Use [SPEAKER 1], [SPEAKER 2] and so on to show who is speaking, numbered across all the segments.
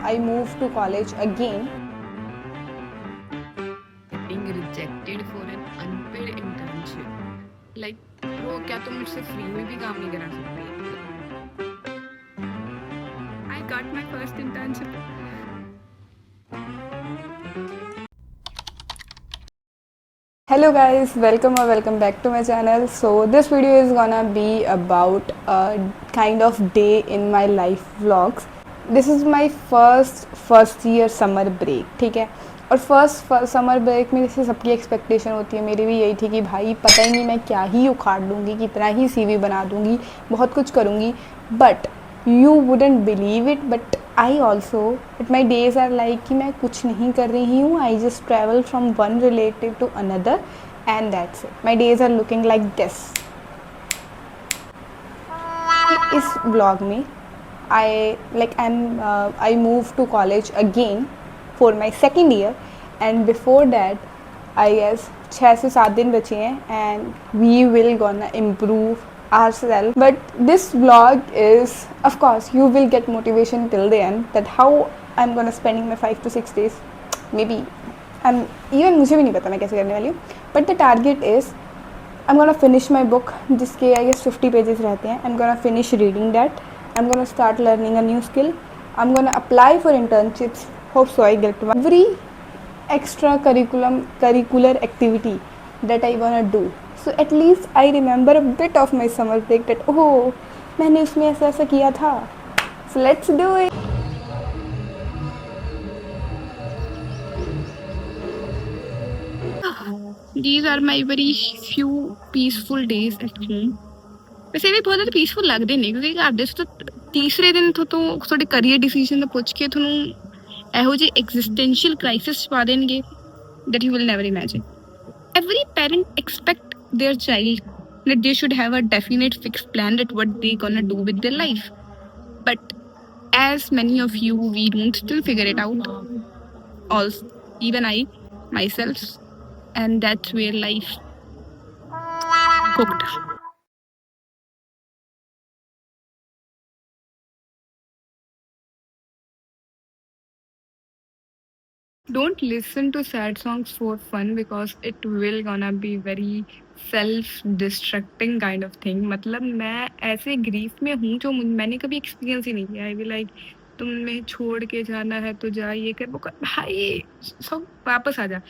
[SPEAKER 1] I moved to college again.
[SPEAKER 2] Getting rejected for an unpaid internship. Like, bro, क्या तुम मुझसे free में भी काम नहीं करा सकते? I got my first internship.
[SPEAKER 1] Hello guys, welcome back to my channel. So this video is gonna be about a kind of day in my life vlogs. This is my first year summer break, ठीक है. और first summer break में जैसे सबकी expectation होती है, मेरी भी यही थी कि भाई पता ही नहीं मैं क्या ही उखाड़ लूँगी, कितना ही CV बना दूँगी, बहुत कुछ करूँगी. But you wouldn't believe it, but I also but my days are like कि मैं कुछ नहीं कर रही हूँ. I just travel from one relative to another and that's it. My days are looking like this. इस ब्लॉग में I moved to college again for my second year, and before that I guess 6 से 7 दिन बचे हैं and we will gonna improve ourselves. But this vlog is, of course, you will get motivation till the end that how I'm gonna spending my 5 to 6 days. Maybe even मुझे भी नहीं पता मैं कैसे करने वाली हूँ. But the target is I'm gonna finish my book जिसके I guess 50 pages रहते हैं. I'm gonna finish reading that. I'm gonna start learning a new skill. I'm gonna apply for internships. Hope so I get one. Every curricular activity that I wanna do. So at least I remember a bit of my summer break that oh मैंने उसमें ऐसा ऐसा किया था. So let's do it.
[SPEAKER 2] These are my very few peaceful days at home. वैसे भी बहुत ज़्यादा पीसफुल लगते नहीं क्योंकि घर ਦੇ ਤੀਸਰੇ ਦਿਨ ਤੋਂ ਤੁਹਾਡੇ ਕਰੀਅਰ ਡਿਸੀਜਨ ਦਾ ਪੁੱਛ ਕੇ ਤੁਹਾਨੂੰ ਇਹੋ ਜਿਹੇ ਐਗਜ਼ਿਸਟੈਂਸ਼ੀਅਲ ਕ੍ਰਾਈਸਿਸ ਪਾ ਦੇਣਗੇ that you will never imagine. Every parent expect their child that they should have a definite fixed plan that what they gonna do with their life. But as many of you, we don't still figure it out. Also, even I, myself, and that's where life cooked. Don't listen to sad songs for fun because it will gonna be very self destructing kind of thing. मतलब मैं ऐसे grief में हूँ जो मैंने कभी experience ही नहीं किया. आई विल लाइक तुम्हें छोड़ के जाना है तो जा, ये कर वो कर, भाई सब वापस आ जा.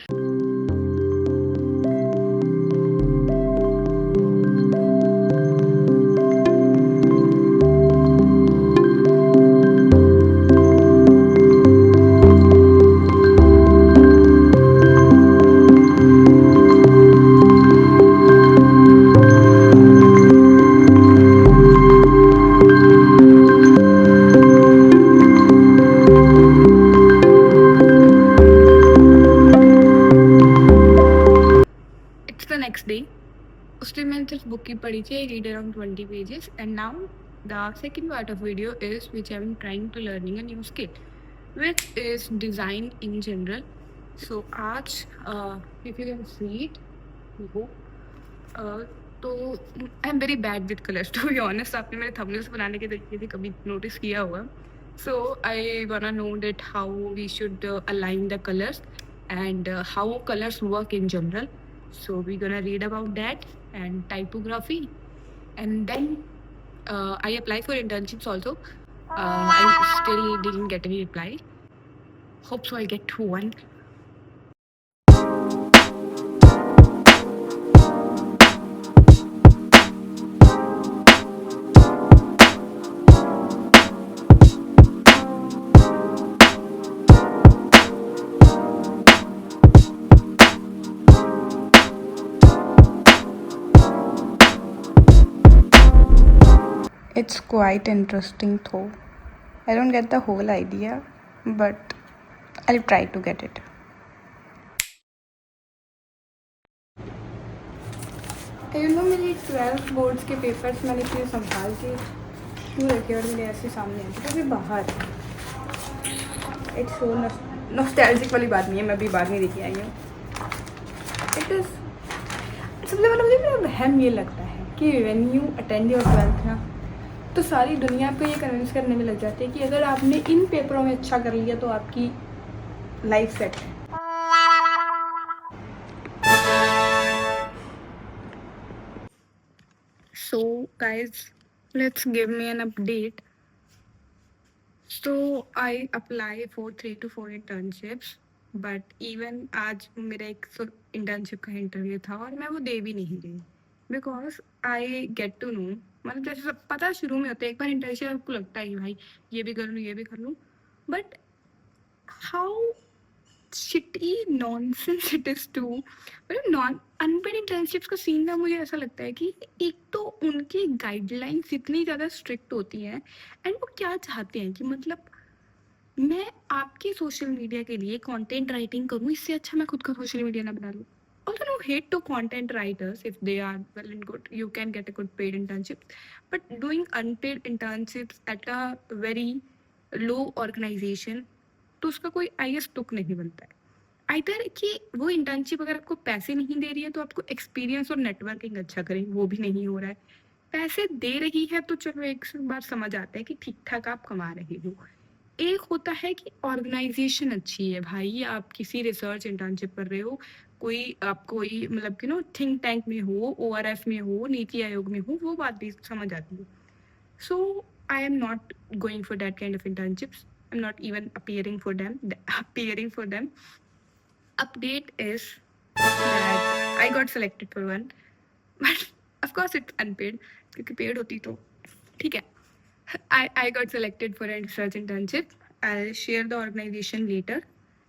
[SPEAKER 2] Next day, उस दिन मैंने सिर्फ बुक ही पढ़ी थी. I read around 20 pages and now the second part of video is which I'm trying to learning a new skill which is design in general. So आज if you can see it, वो तो I am very bad with colours to be honest. आपने मेरे thumbnails बनाने के तरीके से कभी नोटिस किया होगा. So I wanna know that how we should align the colours and how colors work in general. So we're gonna read about that and typography, and then I apply for internships also. I still didn't get any reply. Hope so I get one.
[SPEAKER 1] It's quite interesting though. I don't get the whole idea, but I'll try to get it. You know मेरी 12th boards के papers मैंने इतने संभाल के क्यों रखे और मेरे ऐसे सामने हैं क्योंकि बाहर इट्स सो नॉस्टैल्जिक वाली बात नहीं है. मैं भी बाद में देखी आई हूँ. इट इज़ सबसे पहले मुझे मेरा वहम ये लगता है कि when you attend your 12th ना तो सारी दुनिया को ये कन्विंस करने में लग जाते हैं कि अगर आपने इन पेपरों में अच्छा कर लिया तो आपकी लाइफ सेट है।
[SPEAKER 2] So, guys, let's give me an update. So, I apply for 3 to 4 internships, but even आज मेरा एक इंटर्नशिप का इंटरव्यू था और मैं वो दे भी नहीं रही because I get to know, मतलब जैसे सब पता शुरू में होता है, एक बार इंटर्नशिप आपको लगता है कि भाई ये भी कर लूँ ये भी कर लूँ, but how shitty nonsense it is too, मतलब नॉन अनपेड इंटर्नशिप्स का सीन ना, मुझे ऐसा लगता है कि एक तो उनकी गाइडलाइंस इतनी ज़्यादा स्ट्रिक्ट होती हैं एंड वो क्या चाहते हैं कि मतलब मैं आपके सोशल मीडिया के लिए कंटेंट राइटिंग करूँ, इससे अच्छा मैं खुद का सोशल मीडिया ना बना लूँ। Although no hate to content writers, if they are well and good, you can get a good paid internship. But doing unpaid internships at a very low organization, तो उसका कोई आई गेस तुक नहीं बनता है। आइदर कि वो internship अगर आपको पैसे नहीं दे रही है तो आपको एक्सपीरियंस और नेटवर्किंग अच्छा करें, वो भी नहीं हो रहा है। पैसे दे रही है तो चलो एक बार समझ आता है कि ठीक ठाक आप कमा रहे हो। एक होता है कि ऑर्गेनाइजेशन अच्छी है, भाई आप किसी रिसर्च इंटर्नशिप कर रहे हो, कोई आप कोई मतलब कि नो थिंक टैंक में हो, ओआरएफ में हो, नीति आयोग में हो, वो बात भी समझ आती है। So I am not going for that kind of internships. I'm not even appearing for them. Update is that I got selected for one, but of course it's unpaid. क्योंकि paid होती तो ठीक है। I got selected for a research internship. I'll share the organization later.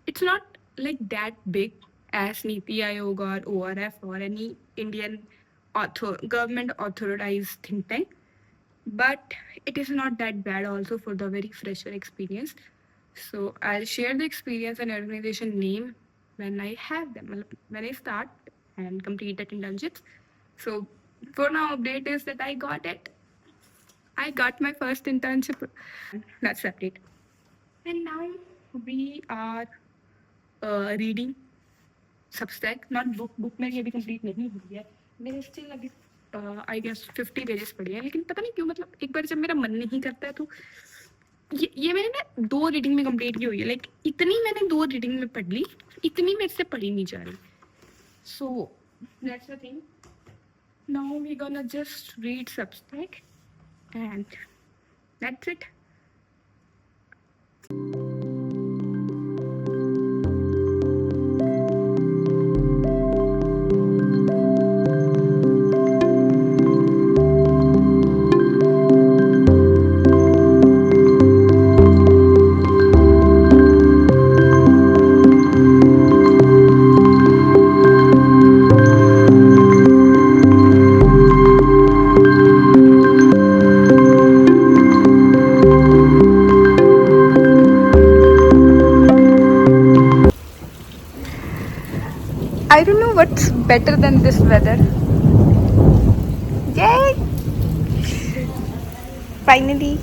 [SPEAKER 2] It's not like that big as Niti Aayog or ORF or any Indian government authorized think tank, but it is not that bad also for the very fresher experience. So I'll share the experience and organization name when I have them, when I start and complete that internships. So for now, update is that I got it. I got my first internship. That's the update. And now we are reading Substack, not book. Book मेरी अभी complete नहीं हुई है, मेरे still अभी I guess 50 pages पढ़े हैं, लेकिन पता नहीं क्यों, मतलब एक बार जब मेरा मन नहीं करता है तो ये मैंने ना 2 रीडिंग में कंप्लीट की हुई है, लाइक इतनी मैंने 2 रीडिंग में पढ़ ली, इतनी मेरे से पढ़ी नहीं जा रही। So that's the thing, now we gonna just read Substack and that's it.
[SPEAKER 1] I don't know what's better than this weather. Yay! Finally.